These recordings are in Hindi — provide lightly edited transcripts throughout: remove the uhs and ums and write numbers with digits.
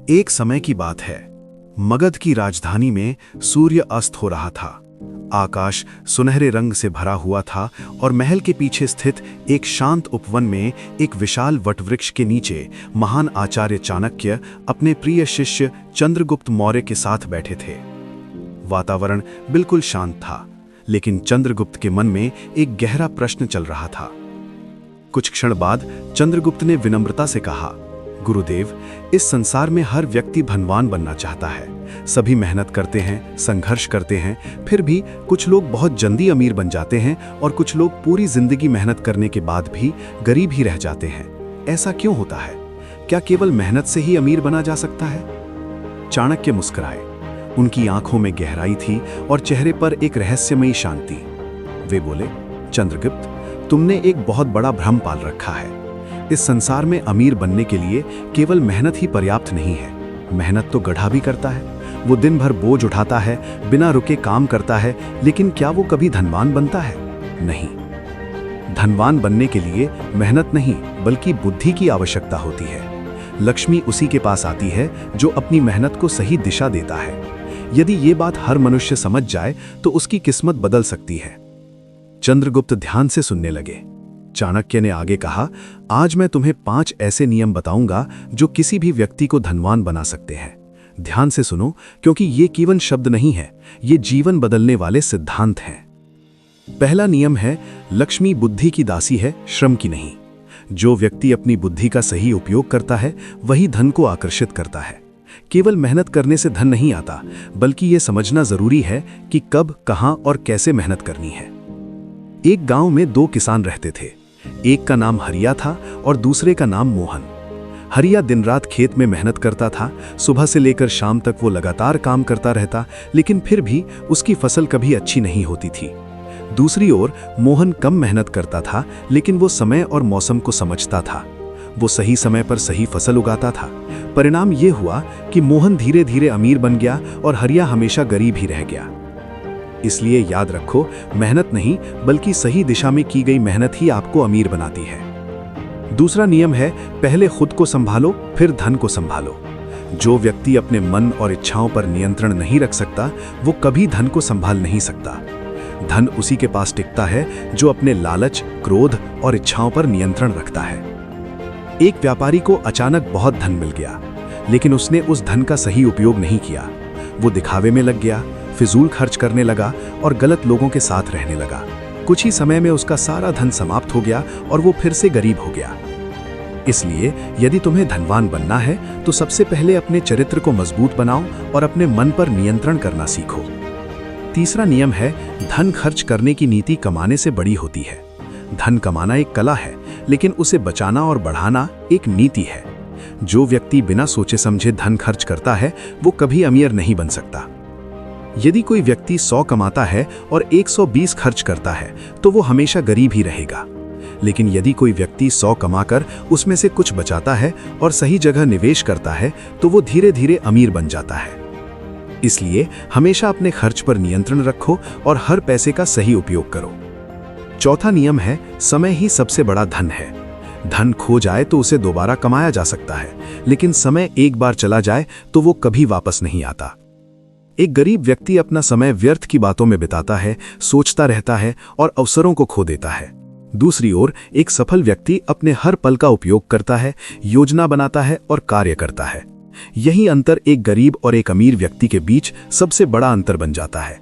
एक समय की बात है। मगध की राजधानी में सूर्य अस्त हो रहा था। आकाश सुनहरे रंग से भरा हुआ था और महल के पीछे स्थित एक शांत उपवन में एक विशाल वटवृक्ष के नीचे महान आचार्य चाणक्य अपने प्रिय शिष्य चंद्रगुप्त मौर्य के साथ बैठे थे। वातावरण बिल्कुल शांत था, लेकिन चंद्रगुप्त के मन में एक गहरा प्रश्न चल रहा था। कुछ क्षण बाद चंद्रगुप्त ने विनम्रता से कहा, गुरुदेव, इस संसार में हर व्यक्ति धनवान बनना चाहता है। सभी मेहनत करते हैं, संघर्ष करते हैं, फिर भी कुछ लोग बहुत जल्दी अमीर बन जाते हैं और कुछ लोग पूरी जिंदगी मेहनत करने के बाद भी गरीब ही रह जाते हैं। ऐसा क्यों होता है? क्या केवल मेहनत से ही अमीर बना जा सकता है? चाणक्य मुस्कुराए। उनकी आंखों में गहराई थी और चेहरे पर एक रहस्यमयी शांति। वे बोले, चंद्रगुप्त, तुमने एक बहुत बड़ा भ्रम पाल रखा है। इस संसार में अमीर बनने के लिए केवल मेहनत ही पर्याप्त नहीं है। मेहनत तो गधा भी करता है। वो दिन भर बोझ उठाता है, बिना रुके काम करता है, लेकिन क्या वो कभी धनवान बनता है? नहीं। धनवान बनने के लिए मेहनत नहीं, बल्कि बुद्धि की आवश्यकता होती है। लक्ष्मी उसी के पास आती है जो अपनी मेहनत को सही दिशा देता है। यदि ये बात हर मनुष्य समझ जाए तो उसकी किस्मत बदल सकती है। चंद्रगुप्त ध्यान से सुनने लगे। चाणक्य ने आगे कहा, आज मैं तुम्हें 5 ऐसे नियम बताऊंगा जो किसी भी व्यक्ति को धनवान बना सकते हैं। ध्यान से सुनो, क्योंकि ये केवल शब्द नहीं है, ये जीवन बदलने वाले सिद्धांत हैं। पहला नियम है, लक्ष्मी बुद्धि की दासी है, श्रम की नहीं। जो व्यक्ति अपनी बुद्धि का सही उपयोग करता है, वही धन को आकर्षित करता है। केवल मेहनत करने से धन नहीं आता, बल्कि ये समझना जरूरी है कि कब, कहां और कैसे मेहनत करनी है। एक गांव में 2 किसान रहते थे। एक का नाम हरिया था और दूसरे का नाम मोहन। हरिया दिन रात खेत में मेहनत करता था। सुबह से लेकर शाम तक वो लगातार काम करता रहता, लेकिन फिर भी उसकी फसल कभी अच्छी नहीं होती थी। दूसरी ओर मोहन कम मेहनत करता था, लेकिन वो समय और मौसम को समझता था। वो सही समय पर सही फसल उगाता था। परिणाम ये हुआ कि मोहन धीरे धीरे अमीर बन गया और हरिया हमेशा गरीब ही रह गया। इसलिए याद रखो, मेहनत नहीं बल्कि सही दिशा में की गई मेहनत ही आपको अमीर बनाती है। दूसरा नियम है, पहले खुद को संभालो, फिर धन को संभालो। जो व्यक्ति अपने मन और इच्छाओं पर नियंत्रण नहीं रख सकता, वो कभी धन को संभाल नहीं सकता। धन उसी के पास टिकता है जो अपने लालच, क्रोध और इच्छाओं पर नियंत्रण रखता है। एक व्यापारी को अचानक बहुत धन मिल गया, लेकिन उसने उस धन का सही उपयोग नहीं किया। वो दिखावे में लग गया, फिजूल खर्च करने लगा और गलत लोगों के साथ रहने लगा। कुछ ही समय में उसका सारा धन समाप्त हो गया और वो फिर से गरीब हो गया। इसलिए यदि तुम्हें धनवान बनना है तो सबसे पहले अपने चरित्र को मजबूत बनाओ और अपने मन पर नियंत्रण करना सीखो। तीसरा नियम है, धन खर्च करने की नीति कमाने से बड़ी होती है। धन कमाना एक कला है, लेकिन उसे बचाना और बढ़ाना एक नीति है। जो व्यक्ति बिना सोचे समझे धन खर्च करता है, वो कभी अमीर नहीं बन सकता। यदि कोई व्यक्ति 100 कमाता है और 120 खर्च करता है, तो वो हमेशा गरीब ही रहेगा। लेकिन यदि कोई व्यक्ति 100 कमाकर उसमें से कुछ बचाता है और सही जगह निवेश करता है, तो वो धीरे धीरे अमीर बन जाता है। इसलिए हमेशा अपने खर्च पर नियंत्रण रखो और हर पैसे का सही उपयोग करो। चौथा नियम है, समय ही सबसे बड़ा धन है। धन खो जाए तो उसे दोबारा कमाया जा सकता है, लेकिन समय एक बार चला जाए तो वो कभी वापस नहीं आता। एक गरीब व्यक्ति अपना समय व्यर्थ की बातों में बिताता है, सोचता रहता है और अवसरों को खो देता है। दूसरी ओर एक सफल व्यक्ति अपने हर पल का उपयोग करता है, योजना बनाता है और कार्य करता है। यही अंतर एक गरीब और एक अमीर व्यक्ति के बीच सबसे बड़ा अंतर बन जाता है।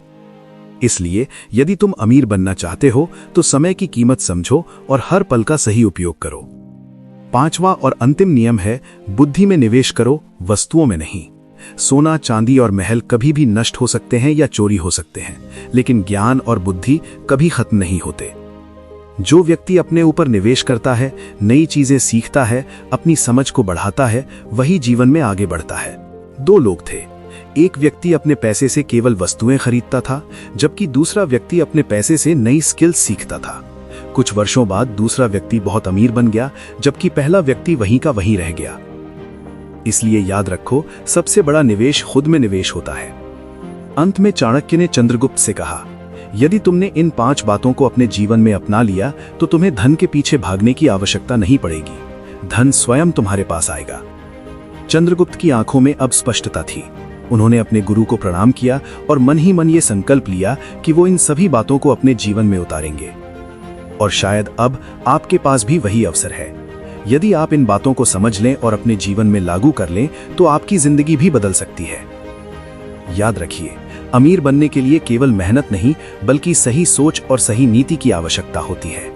इसलिए यदि तुम अमीर बनना चाहते हो तो समय की कीमत समझो और हर पल का सही उपयोग करो। 5वां और अंतिम नियम है, बुद्धि में निवेश करो, वस्तुओं में नहीं। सोना, चांदी और महल कभी भी नष्ट हो सकते हैं या चोरी हो सकते हैं, लेकिन ज्ञान और बुद्धि कभी खत्म नहीं होते। जो व्यक्ति अपने ऊपर निवेश करता है, नई चीजें सीखता है, अपनी समझ को बढ़ाता है, वही जीवन में आगे बढ़ता है। 2 लोग थे। एक व्यक्ति अपने पैसे से केवल वस्तुएं खरीदता था, जबकि दूसरा व्यक्ति अपने पैसे से नई स्किल्स सीखता था। कुछ वर्षों बाद दूसरा व्यक्ति बहुत अमीर बन गया, जबकि पहला व्यक्ति वहीं का वहीं रह गया। इसलिए याद रखो, सबसे बड़ा निवेश खुद में निवेश होता है। अंत में चाणक्य ने चंद्रगुप्त से कहा, यदि तुमने इन 5 बातों को अपने जीवन में अपना लिया तो तुम्हें धन के पीछे भागने की आवश्यकता नहीं पड़ेगी। धन स्वयं तुम्हारे पास आएगा। चंद्रगुप्त की आंखों में अब स्पष्टता थी। उन्होंने अपने गुरु को प्रणाम किया और मन ही मन ये संकल्प लिया कि वो इन सभी बातों को अपने जीवन में उतारेंगे। और शायद अब आपके पास भी वही अवसर है। यदि आप इन बातों को समझ लें और अपने जीवन में लागू कर लें तो आपकी जिंदगी भी बदल सकती है। याद रखिए, अमीर बनने के लिए केवल मेहनत नहीं बल्कि सही सोच और सही नीति की आवश्यकता होती है।